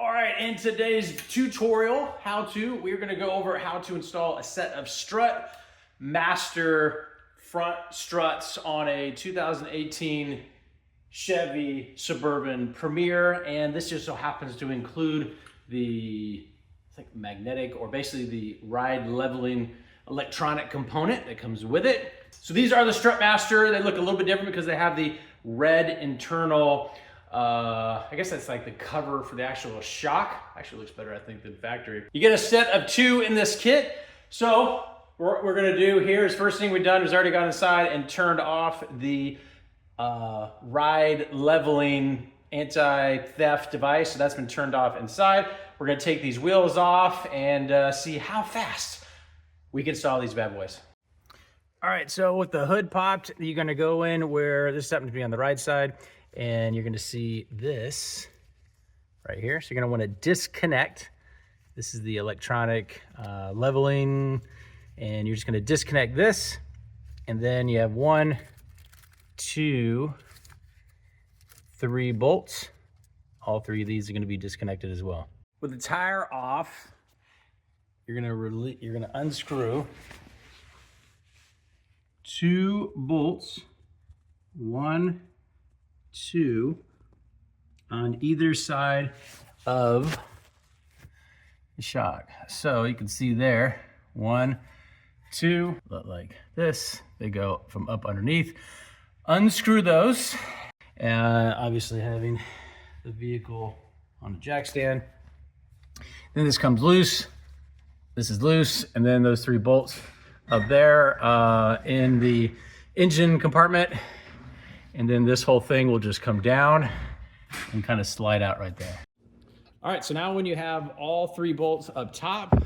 All right, in today's tutorial, we're gonna go over how to install a set of Strut master front struts on a 2018 Chevy Suburban Premier. And this just so happens to include the, I think, magnetic, or basically the ride leveling electronic component that comes with it. So these are the Strut Master. They look a little bit different because they have the red internal, I guess that's like the cover for the actual shock. Actually looks better, I think, than factory. You get a set of 2 in this kit. So what we're gonna do here is, first thing we've done is already gone inside and turned off the ride leveling anti-theft device. So that's been turned off inside. We're gonna take these wheels off and see how fast we can install these bad boys. All right, so with the hood popped, you're gonna go in where this happens to be on the right side, and you're gonna see this right here. So you're gonna wanna disconnect. This is the electronic leveling, and you're just gonna disconnect this. And then you have 1, 2, 3 bolts. All 3 of these are gonna be disconnected as well. With the tire off, you're gonna unscrew 2 bolts, 1, 2, on either side of the shock. So you can see there, 1, 2, look like this. They go from up underneath. Unscrew those, and obviously having the vehicle on a jack stand. Then this comes loose. This is loose, and then those 3 bolts up there in the engine compartment, and then this whole thing will just come down and kind of slide out right there. All right, so now when you have all 3 bolts up top,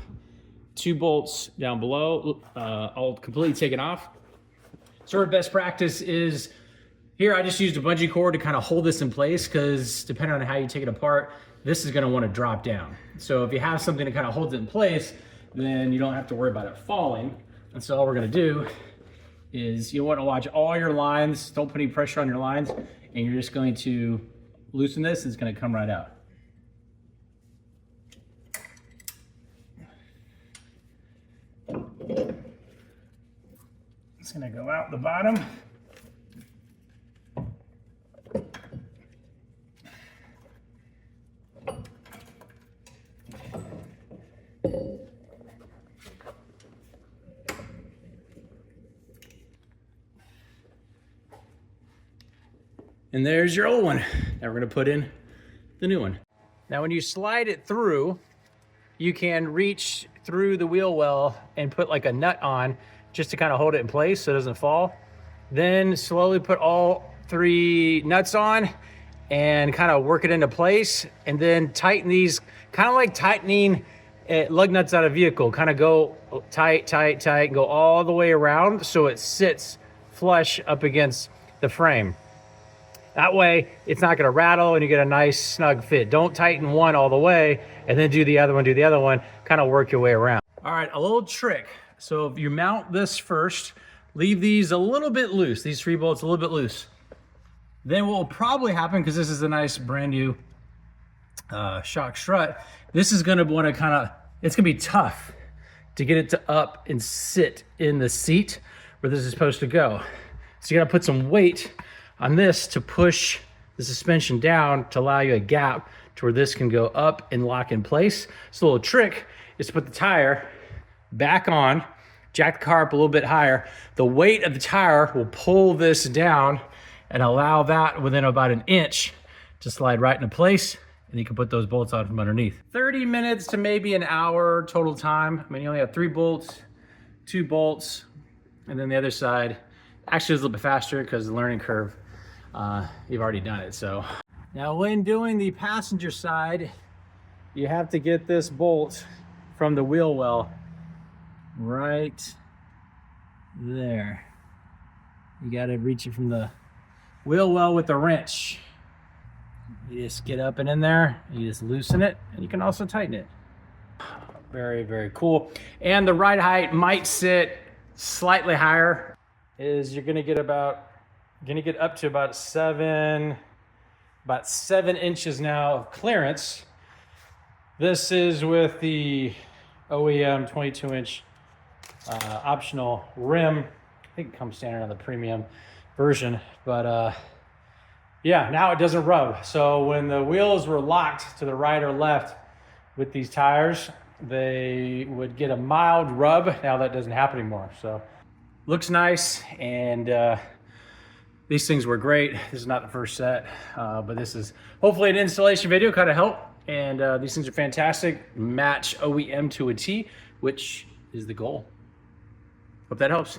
2 bolts down below, all completely taken off. Sort of best practice is, here I just used a bungee cord to kind of hold this in place, because depending on how you take it apart, this is gonna wanna drop down. So if you have something that kind of holds it in place, then you don't have to worry about it falling. And so all we're gonna do is, you wanna watch all your lines, don't put any pressure on your lines, and you're just going to loosen this, and it's gonna come right out. It's gonna go out the bottom. And there's your old one. Now we're gonna put in the new one. Now when you slide it through, you can reach through the wheel well and put like a nut on, just to kind of hold it in place so it doesn't fall. Then slowly put all 3 nuts on and kind of work it into place, and then tighten these, kind of like tightening lug nuts on a vehicle. Kind of go tight, tight, tight, and go all the way around so it sits flush up against the frame. That way, it's not gonna rattle and you get a nice snug fit. Don't tighten one all the way and then do the other one, kind of work your way around. All right, a little trick. So if you mount this first, leave these a little bit loose, these 3 bolts a little bit loose. Then what will probably happen, because this is a nice brand new shock strut, this is gonna wanna it's gonna be tough to get it to up and sit in the seat where this is supposed to go. So you gotta put some weight on this to push the suspension down to allow you a gap to where this can go up and lock in place. So a little trick is to put the tire back on, jack the car up a little bit higher. The weight of the tire will pull this down and allow that within about 1 inch to slide right into place, and you can put those bolts on from underneath. 30 minutes to maybe an hour total time. I mean, you only have 3 bolts, 2 bolts, and then the other side actually is a little bit faster because the learning curve, you've already done it. So now when doing the passenger side, you have to get this bolt from the wheel well right there. You got to reach it from the wheel well with the wrench. You just get up and in there, you just loosen it, and you can also tighten it. Very, very cool. And the ride height might sit slightly higher. You're gonna get up to about 7 inches now of clearance. This is with the OEM 22-inch optional rim. I think it comes standard on the premium version, but yeah, now it doesn't rub. So when the wheels were locked to the right or left with these tires, they would get a mild rub. Now that doesn't happen anymore. So looks nice, and these things were great. This is not the first set, but this is hopefully an installation video, kind of help. And these things are fantastic. Match OEM to a T, which is the goal. Hope that helps.